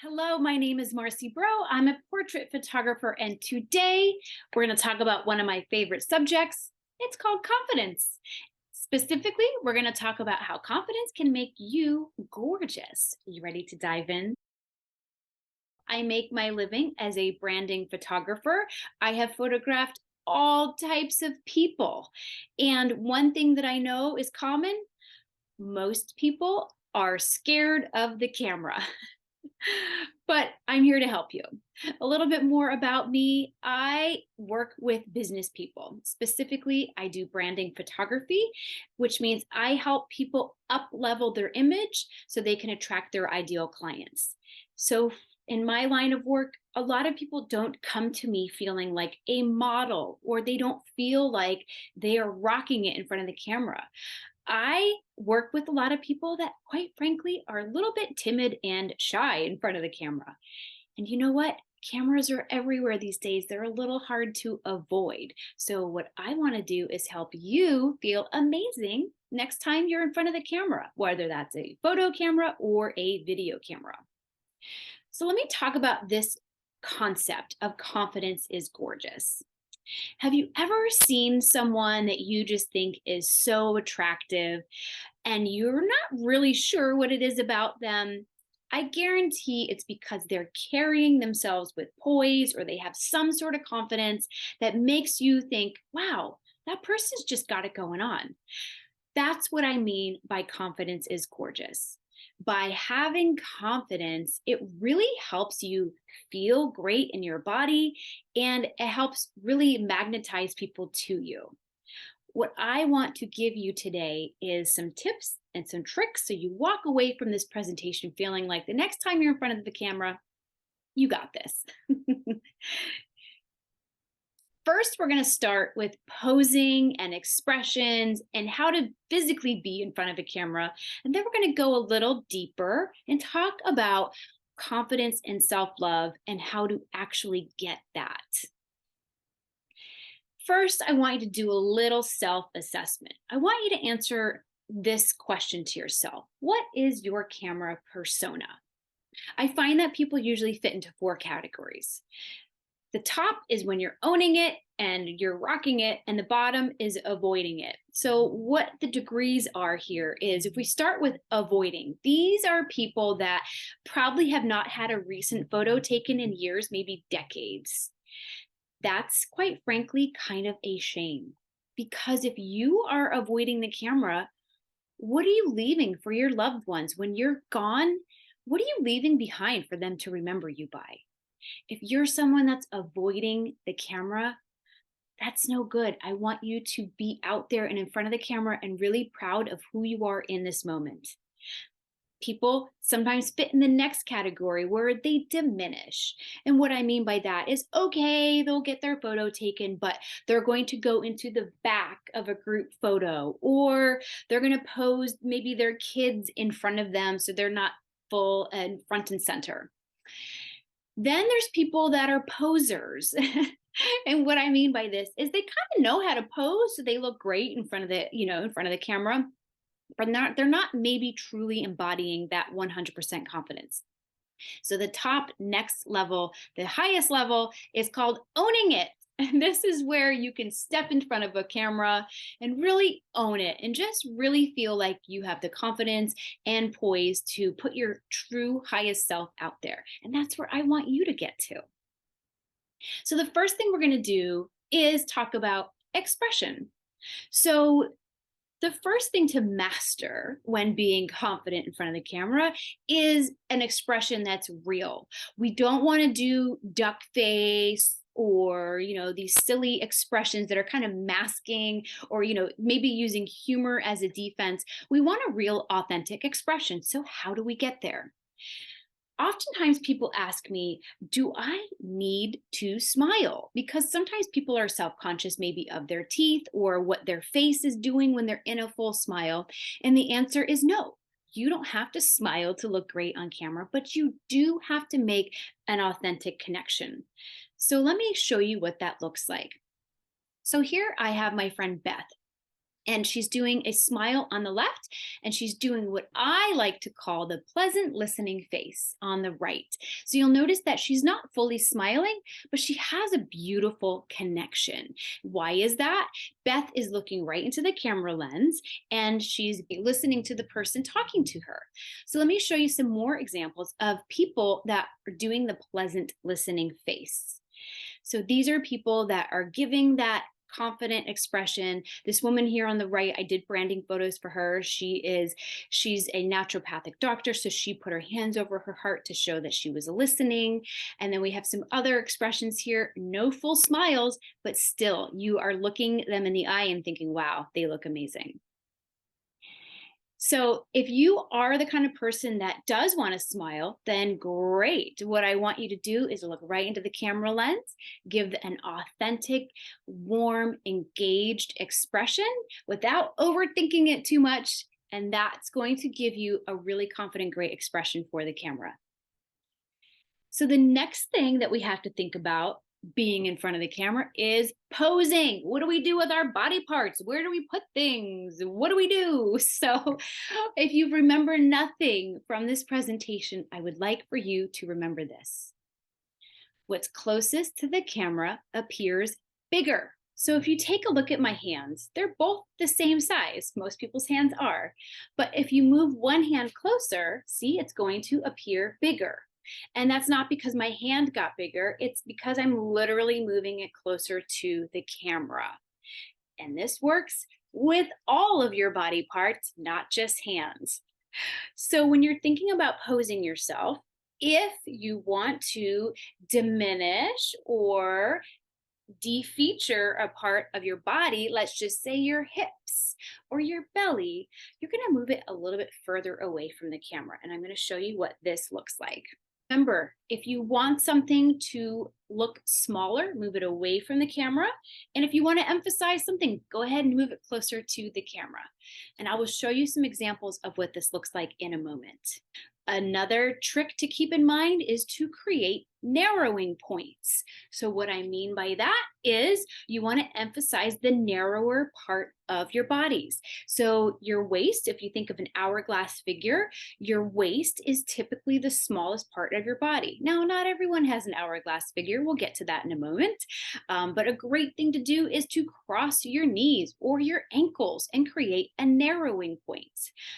Hello, my name is Marcy Bro. I'm a portrait photographer, and today we're going to talk about one of my favorite subjects. It's called confidence. Specifically, we're going to talk about how confidence can make you gorgeous. You ready to dive in? I make my living as a branding photographer. I have photographed all types of people. And one thing that I know is common, most people are scared of the camera. But I'm here to help you. A little bit more about me. I work with business people. Specifically, I do branding photography, which means I help people up level their image so they can attract their ideal clients. So in my line of work, a lot of people don't come to me feeling like a model, or they don't feel like they are rocking it in front of the camera. I work with a lot of people that, quite frankly, are a little bit timid and shy in front of the camera. And you know what? Cameras are everywhere these days. They're a little hard to avoid. So, what I want to do is help you feel amazing next time you're in front of the camera, whether that's a photo camera or a video camera. So, let me talk about this concept of confidence is gorgeous. Have you ever seen someone that you just think is so attractive and you're not really sure what it is about them? I guarantee it's because they're carrying themselves with poise, or they have some sort of confidence that makes you think, wow, that person's just got it going on. That's what I mean by confidence is gorgeous. By having confidence, it really helps you feel great in your body, and it helps really magnetize people to you. What I want to give you today is some tips and some tricks so you walk away from this presentation feeling like the next time you're in front of the camera, you got this. First, we're going to start with posing and expressions and how to physically be in front of a camera. And then we're going to go a little deeper and talk about confidence and self love and how to actually get that. First, I want you to do a little self assessment. I want you to answer this question to yourself: what is your camera persona? I find that people usually fit into four categories. The top is when you're owning it and you're rocking it, and the bottom is avoiding it. So, what the degrees are here is, if we start with avoiding, these are people that probably have not had a recent photo taken in years, maybe decades. That's, quite frankly, kind of a shame, because if you are avoiding the camera, what are you leaving for your loved ones when you're gone? What are you leaving behind for them to remember you by? If you're someone that's avoiding the camera, that's no good. I want you to be out there and in front of the camera and really proud of who you are in this moment. People sometimes fit in the next category where they diminish. And what I mean by that is, okay, they'll get their photo taken, but they're going to go into the back of a group photo, or they're going to pose maybe their kids in front of them so they're not full and front and center. Then there's people that are posers. And what I mean by this is they kind of know how to pose so they look great in front of the camera, but they're not maybe truly embodying that 100% confidence. So the top next level, the highest level, is called owning it. And this is where you can step in front of a camera and really own it and just really feel like you have the confidence and poise to put your true highest self out there. And that's where I want you to get to. So the first thing we're going to do is talk about expression. So the first thing to master when being confident in front of the camera is an expression that's real. We don't want to do duck face or, these silly expressions that are kind of masking, or, maybe using humor as a defense. We want a real, authentic expression. So how do we get there? Oftentimes people ask me, do I need to smile? Because sometimes people are self-conscious maybe of their teeth or what their face is doing when they're in a full smile. And the answer is no. You don't have to smile to look great on camera, but you do have to make an authentic connection. So let me show you what that looks like. So here I have my friend Beth. And she's doing a smile on the left, and she's doing what I like to call the pleasant listening face on the right. So you'll notice that she's not fully smiling, but she has a beautiful connection. Why is that? Beth is looking right into the camera lens, and she's listening to the person talking to her. So let me show you some more examples of people that are doing the pleasant listening face. So these are people that are giving that confident expression. This woman here on the right, I did branding photos for her. She's a naturopathic doctor, so she put her hands over her heart to show that she was listening. And then we have some other expressions here, no full smiles, but still you are looking them in the eye and thinking, wow, they look amazing. So if you are the kind of person that does want to smile, then great. What I want you to do is look right into the camera lens, give an authentic, warm, engaged expression without overthinking it too much. And that's going to give you a really confident, great expression for the camera. So the next thing that we have to think about being in front of the camera is posing. What do we do with our body parts? Where do we put things? What do we do? So if you remember nothing from this presentation, I would like for you to remember this. What's closest to the camera appears bigger. So if you take a look at my hands, they're both the same size. Most people's hands are. But if you move one hand closer, see, it's going to appear bigger. And that's not because my hand got bigger. It's because I'm literally moving it closer to the camera. And this works with all of your body parts, not just hands. So when you're thinking about posing yourself, if you want to diminish or defeature a part of your body, let's just say your hips or your belly, you're going to move it a little bit further away from the camera. And I'm going to show you what this looks like. Remember, if you want something to look smaller, move it away from the camera. And if you want to emphasize something, go ahead and move it closer to the camera. And I will show you some examples of what this looks like in a moment. Another trick to keep in mind is to create narrowing points. So what I mean by that is you want to emphasize the narrower part of your bodies. So your waist, if you think of an hourglass figure, your waist is typically the smallest part of your body. Now, not everyone has an hourglass figure. We'll get to that in a moment. But a great thing to do is to cross your knees or your ankles and create a narrowing point.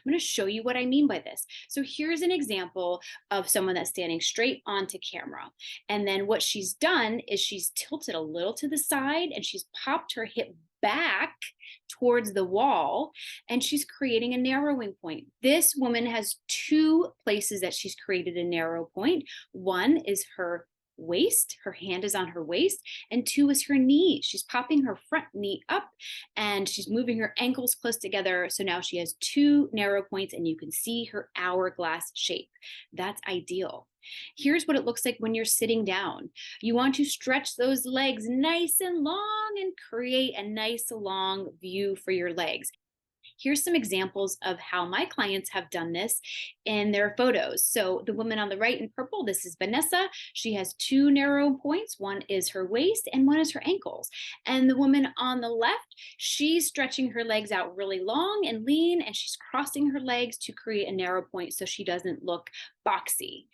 I'm going to show you what I mean by this. So here's an example of someone that's standing straight onto camera. And then what she's done is she's tilted a little to the side and she's popped her hip back towards the wall, and she's creating a narrowing point. This woman has two places that she's created a narrow point. One is her waist, her hand is on her waist, and two is her knee. She's popping her front knee up and she's moving her ankles close together. So now she has two narrow points and you can see her hourglass shape. That's ideal. Here's what it looks like when you're sitting down. You want to stretch those legs nice and long and create a nice long view for your legs. Here's some examples of how my clients have done this in their photos. So the woman on the right in purple, this is Vanessa. She has two narrow points. One is her waist and one is her ankles. And the woman on the left, she's stretching her legs out really long and lean, and she's crossing her legs to create a narrow point so she doesn't look boxy.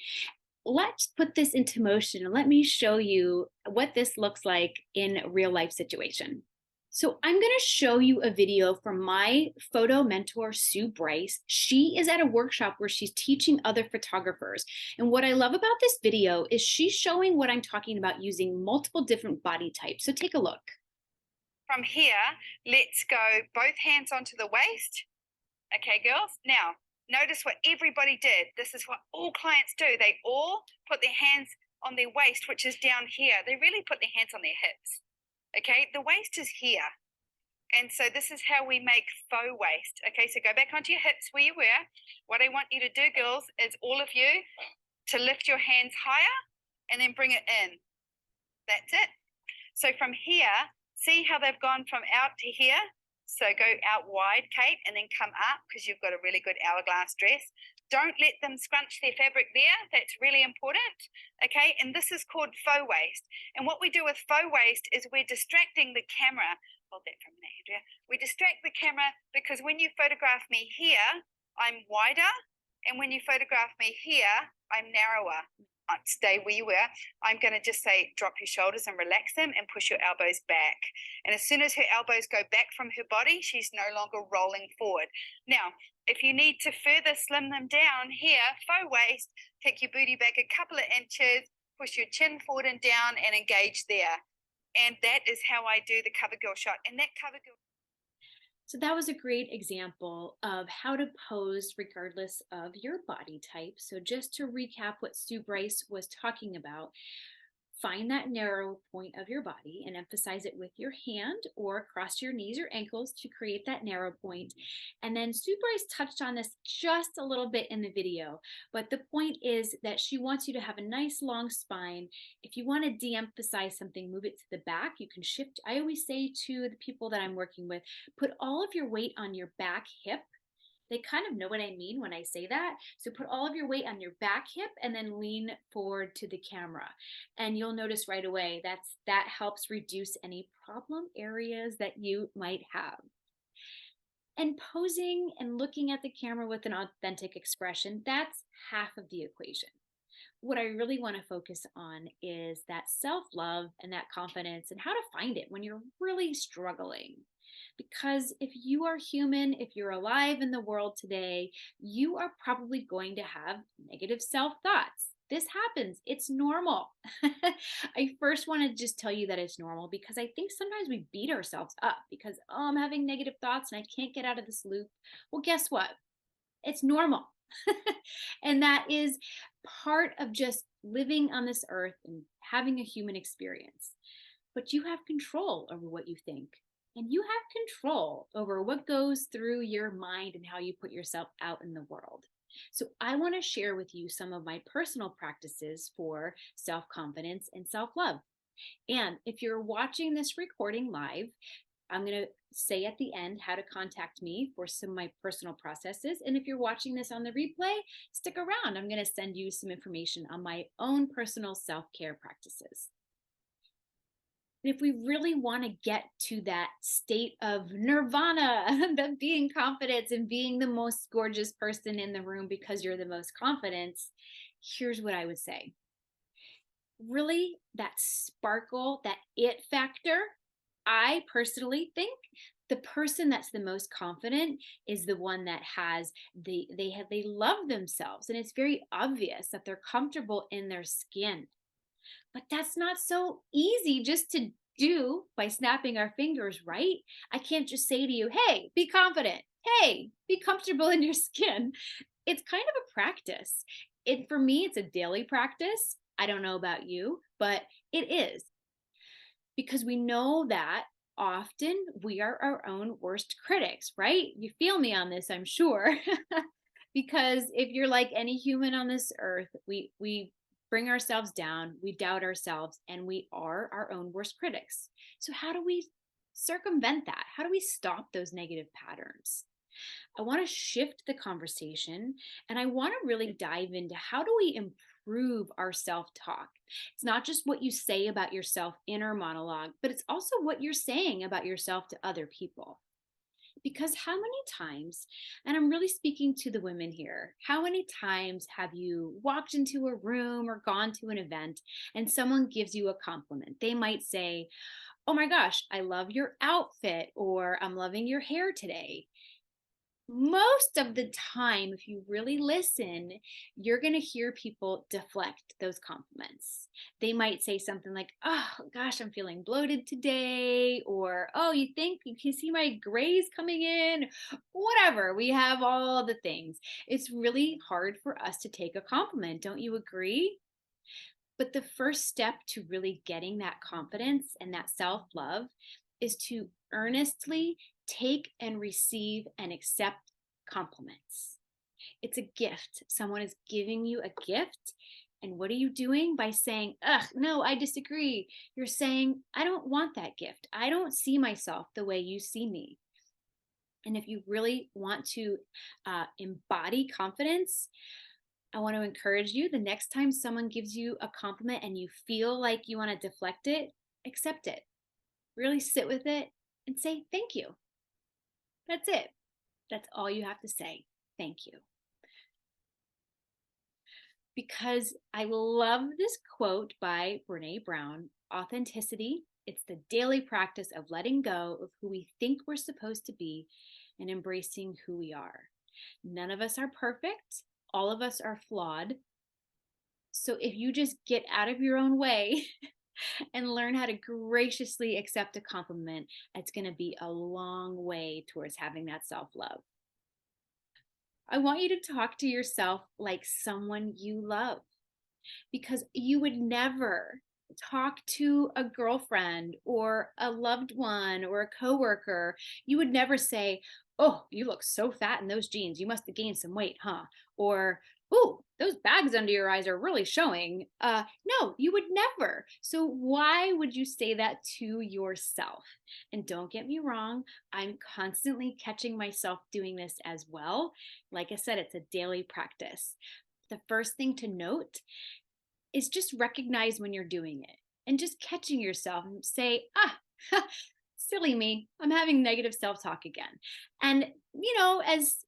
Let's put this into motion and let me show you what this looks like in a real life situation. So I'm going to show you a video from my photo mentor, Sue Bryce. She is at a workshop where she's teaching other photographers. And what I love about this video is she's showing what I'm talking about using multiple different body types. So take a look. From here, let's go both hands onto the waist. Okay, girls. Now, notice what everybody did. This is what all clients do. They all put their hands on their waist, which is down here. They really put their hands on their hips. Okay, the waist is here. And so this is how we make faux waist. Okay, so go back onto your hips where you were. What I want you to do, girls, is all of you to lift your hands higher and then bring it in. That's it. So from here, see how they've gone from out to here? So go out wide, Kate, and then come up because you've got a really good hourglass dress. Don't let them scrunch their fabric there. That's really important. Okay, and this is called faux waist. And what we do with faux waist is we're distracting the camera hold that from me, Andrea. We distract the camera because when you photograph me here, I'm wider, and when you photograph me here, I'm narrower. Stay where you were. I'm going to just say drop your shoulders and relax them and push your elbows back. And as soon as her elbows go back from her body, she's no longer rolling forward. Now, if you need to further slim them down here, faux waist, take your booty back a couple of inches, push your chin forward and down and engage there. And that is how I do the cover girl shot. And that cover girl. So that was a great example of how to pose regardless of your body type. So just to recap what Sue Bryce was talking about, find that narrow point of your body and emphasize it with your hand or across your knees or ankles to create that narrow point. And then Sue Bryce touched on this just a little bit in the video, but the point is that she wants you to have a nice long spine. If you want to de-emphasize something, move it to the back. You can shift. I always say to the people that I'm working with, put all of your weight on your back hip. They kind of know what I mean when I say that. So put all of your weight on your back hip and then lean forward to the camera. And you'll notice right away that helps reduce any problem areas that you might have. And posing and looking at the camera with an authentic expression, that's half of the equation. What I really want to focus on is that self-love and that confidence and how to find it when you're really struggling. Because if you are human, if you're alive in the world today, you are probably going to have negative self thoughts. This happens. It's normal. I first want to just tell you that it's normal because I think sometimes we beat ourselves up because, oh, I'm having negative thoughts and I can't get out of this loop. Well, guess what? It's normal. And that is part of just living on this earth and having a human experience. But you have control over what you think. And you have control over what goes through your mind and how you put yourself out in the world. So I want to share with you some of my personal practices for self-confidence and self-love. And if you're watching this recording live, I'm going to say at the end how to contact me for some of my personal processes. And if you're watching this on the replay, stick around. I'm going to send you some information on my own personal self-care practices. If we really want to get to that state of nirvana, of being confident and being the most gorgeous person in the room because you're the most confident, here's what I would say. Really, that sparkle, that it factor, I personally think the person that's the most confident is the one that has they love themselves, and it's very obvious that they're comfortable in their skin. But that's not so easy just to do by snapping our fingers, right? I can't just say to you, hey, be confident. Hey, be comfortable in your skin. It's kind of a practice. For me, it's a daily practice. I don't know about you, but it is. Because we know that often we are our own worst critics, right? You feel me on this, I'm sure. Because if you're like any human on this earth, we bring ourselves down, we doubt ourselves, and we are our own worst critics. So how do we circumvent that? How do we stop those negative patterns? I want to shift the conversation and I want to really dive into how do we improve our self-talk. It's not just what you say about yourself, inner monologue, but it's also what you're saying about yourself to other people. Because how many times, and I'm really speaking to the women here, how many times have you walked into a room or gone to an event and someone gives you a compliment? They might say, oh my gosh, I love your outfit, or I'm loving your hair today. Most of the time, if you really listen, you're going to hear people deflect those compliments. They might say something like, oh gosh, I'm feeling bloated today, or oh, you think you can see my grays coming in, whatever. We have all the things. It's really hard for us to take a compliment. Don't you agree? But the first step to really getting that confidence and that self-love is to earnestly take and receive and accept compliments. It's a gift. Someone is giving you a gift. And what are you doing by saying, ugh, no, I disagree? You're saying, I don't want that gift. I don't see myself the way you see me. And if you really want to embody confidence, I want to encourage you the next time someone gives you a compliment and you feel like you want to deflect it, accept it. Really sit with it and say thank you. That's it. That's all you have to say. Thank you. Because I love this quote by Brene Brown: authenticity, it's the daily practice of letting go of who we think we're supposed to be and embracing who we are. None of us are perfect. All of us are flawed. So if you just get out of your own way and learn how to graciously accept a compliment, it's going to be a long way towards having that self-love. I want you to talk to yourself like someone you love, because you would never talk to a girlfriend or a loved one or a coworker. You would never say, "Oh, you look so fat in those jeans. You must have gained some weight, huh?" Or, "Oh, those bags under your eyes are really showing." No, you would never. So why would you say that to yourself? And don't get me wrong, I'm constantly catching myself doing this as well. Like I said, it's a daily practice. The first thing to note is just recognize when you're doing it and just catching yourself and say, silly me, I'm having negative self talk again. And, as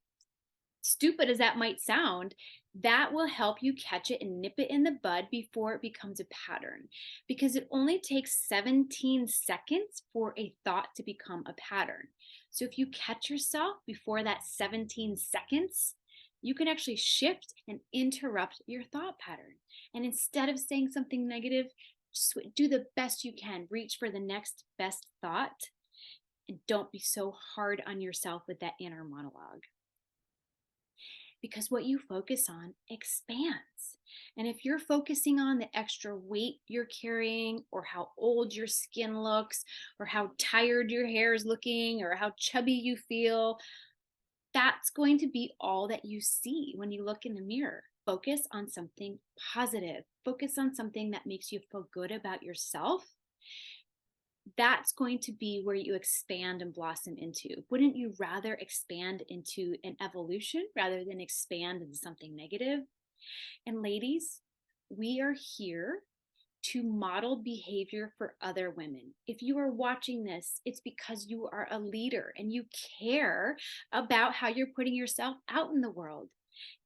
stupid as that might sound, that will help you catch it and nip it in the bud before it becomes a pattern. Because it only takes 17 seconds for a thought to become a pattern. So if you catch yourself before that 17 seconds, you can actually shift and interrupt your thought pattern. And instead of saying something negative, just do the best you can. Reach for the next best thought and don't be so hard on yourself with that inner monologue. Because what you focus on expands. And if you're focusing on the extra weight you're carrying, or how old your skin looks, or how tired your hair is looking, or how chubby you feel, that's going to be all that you see when you look in the mirror. Focus on something positive. Focus on something that makes you feel good about yourself. That's going to be where you expand and blossom into. Wouldn't you rather expand into an evolution rather than expand into something negative? And ladies, we are here to model behavior for other women. If you are watching this, it's because you are a leader and you care about how you're putting yourself out in the world.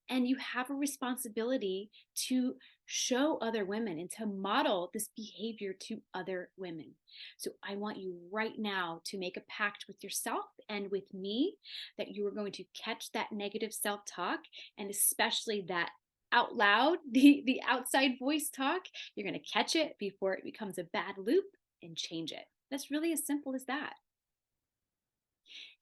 And you have a responsibility to show other women and to model this behavior to other women. So I want you right now to make a pact with yourself and with me that you are going to catch that negative self-talk, and especially that out loud, the outside voice talk. You're going to catch it before it becomes a bad loop and change it. That's really as simple as that.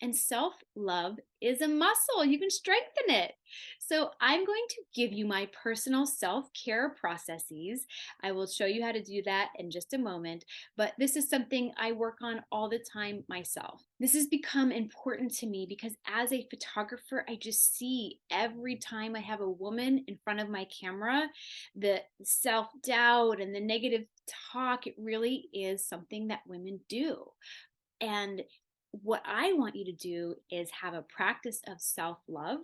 And self-love is a muscle. You can strengthen it. So I'm going to give you my personal self-care processes. I will show you how to do that in just a moment, but this is something I work on all the time myself. This has become important to me because as a photographer, I just see every time I have a woman in front of my camera, the self-doubt and the negative talk, it really is something that women do. And what I want you to do is have a practice of self-love.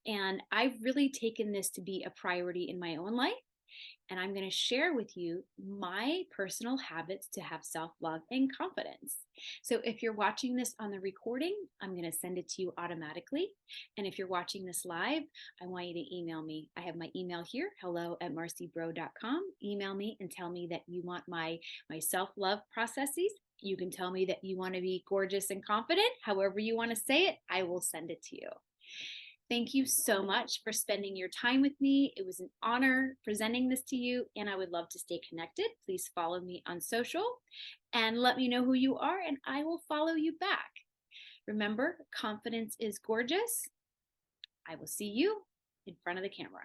And I've really taken this to be a priority in my own life. And I'm going to share with you my personal habits to have self-love and confidence. So if you're watching this on the recording, I'm going to send it to you automatically. And if you're watching this live, I want you to email me. I have my email here, hello@marcybro.com. Email me and tell me that you want my self-love processes. You can tell me that you want to be gorgeous and confident. However you want to say it, I will send it to you. Thank you so much for spending your time with me. It was an honor presenting this to you, and I would love to stay connected. Please follow me on social and let me know who you are, and I will follow you back. Remember, confidence is gorgeous. I will see you in front of the camera.